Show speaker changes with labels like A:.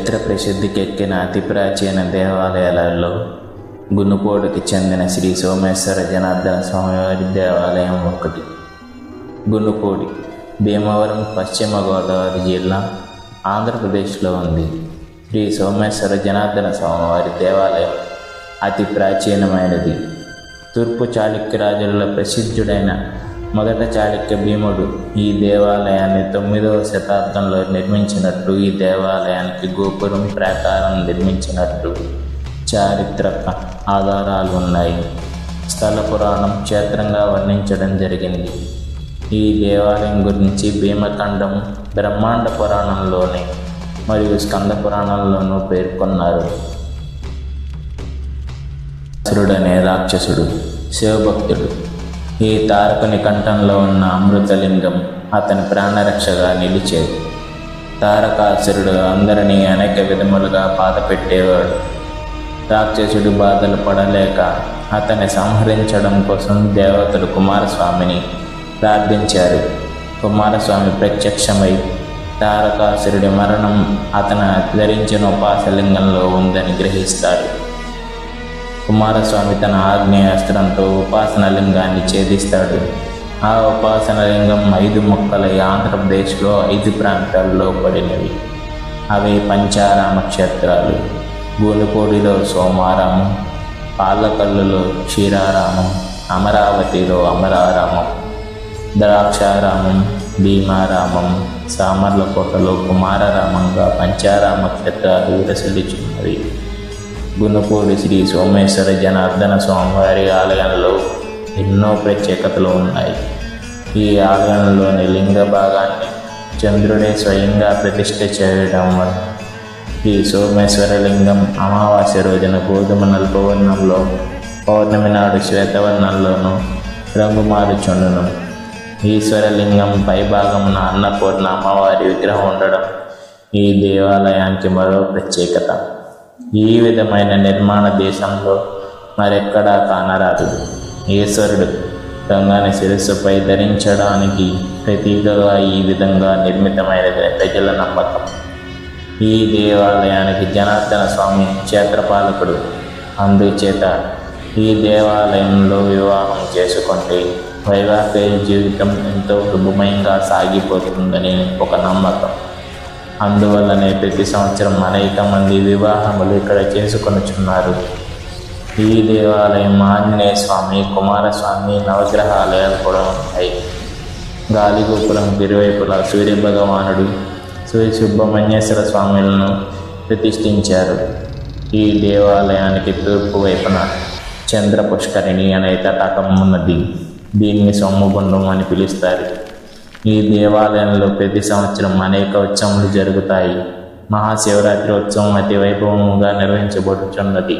A: చరిత్ర ప్రసిద్ధికెక్కిన అతి ప్రాచీన దేవాలయాలలో గునుకోడుకి చెందిన శ్రీ సోమేశ్వర జనార్దన స్వామివారి దేవాలయం ఒకటి. గునుకోడి భీమవరం, పశ్చిమ గోదావరి జిల్లా, ఆంధ్రప్రదేశ్లో ఉంది. శ్రీ సోమేశ్వర జనార్దన స్వామివారి దేవాలయం అతి ప్రాచీనమైనది. తూర్పు చాళుక్య రాజులలో ప్రసిద్ధుడైన మొదట చాళుక్య భీముడు ఈ దేవాలయాన్ని 9వ శతాబ్దంలో నిర్మించినట్లు, ఈ దేవాలయానికి గోపురం, ప్రాకారం నిర్మించినట్లు చారిత్రక ఆధారాలు ఉన్నాయి. స్థల పురాణం క్షేత్రంగా వర్ణించడం జరిగింది. ఈ దేవాలయం గురించి భీమఖండం, బ్రహ్మాండ పురాణంలోని మరియు స్కంద పురాణంలోనూ పేర్కొన్నారు. అసురుడనే రాక్షసుడు శివభక్తుడు. ఈ తారకుని కంఠంలో ఉన్న అమృతలింగం అతని ప్రాణరక్షగా నిలిచేది. తారకాసురుడు అందరినీ అనేక విధములుగా బాధ పెట్టేవాడు. రాక్షసుడు బాధలు పడలేక అతన్ని సంహరించడం కోసం దేవతలు కుమారస్వామిని ప్రార్థించారు. కుమారస్వామి ప్రత్యక్షమై తారకాసురుడి మరణం అతను ధరించిన ఉపాసలింగంలో ఉందని గ్రహిస్తాడు. కుమారస్వామి తన ఆగ్నేయాస్త్రంతో ఉపాసన లింగాన్ని ఛేదిస్తాడు. ఆ ఉపాసన లింగం 5 ముక్కలై ఆంధ్రప్రదేశ్లో 5 ప్రాంతాల్లో పడినవి. అవి పంచారామ క్షేత్రాలు: గునుకోడిలో సోమారామం, పాలకల్లులో క్షీరారామం, అమరావతిలో అమరారామం, ద్రాక్షారామం, భీమారామం, సామర్లకోటలో కుమారరామంగా పంచారామ క్షేత్రాలు విరసిల్లుచున్నవి. గునుకోడి శ్రీ సోమేశ్వర జనార్దన స్వామివారి ఆలయంలో ఎన్నో ప్రత్యేకతలు ఉన్నాయి. ఈ ఆలయంలోని లింగ భాగాన్ని చంద్రుడే స్వయంగా ప్రతిష్ఠ చేయడం వల్ల ఈ సోమేశ్వర లింగం అమావాస్య రోజున గోధుమ నలుపు వర్ణంలో, పౌర్ణమి నాడు శ్వేతవర్ణంలోనూ రంగు మారుచుండును. ఈశ్వరలింగం పైభాగమున అన్నపూర్ణ అమ్మవారి విగ్రహం ఉండడం ఈ దేవాలయానికి మరో ప్రత్యేకత. ఈ విధమైన నిర్మాణ దేశంలో మరెక్కడా కానరాదు. ఈశ్వరుడు గంగాని శిరస్సుపై ధరించడానికి ప్రతీకగా ఈ విధంగా నిర్మితమైనదని ప్రజల నమ్మకం. ఈ దేవాలయానికి జనార్దన స్వామి క్షేత్రపాలకుడు. అందుచేత ఈ దేవాలయంలో వివాహం చేసుకుంటే వైవాహిక జీవితం ఎంతో శుభమయంగా సాగిపోతుందని ఒక నమ్మకం. అందువల్లనే ప్రతి సంవత్సరం అనేక మంది వివాహములు ఇక్కడ చేసుకొనుచున్నారు. ఈ దేవాలయం ఆంజనేయ స్వామి, కుమారస్వామి నవగ్రహాలయాలు కూడా ఉంటాయి. గాలిగోపురం ఇరువైపులా సూర్యభగవానుడు, శ్రీ సుబ్రహ్మణ్యేశ్వర స్వామిలను ప్రతిష్ఠించారు. ఈ దేవాలయానికి తూర్పు వైపున చంద్ర పుష్కరిణి అనే తటాకం ఉన్నది. దీన్ని సొమ్ముగుండం అని పిలుస్తారు. ఈ దేవాలయంలో ప్రతి సంవత్సరం అనేక ఉత్సవాలు జరుగుతాయి. మహాశివరాత్రి ఉత్సవం అతి వైభవంగా నిర్వహించబడుచున్నది.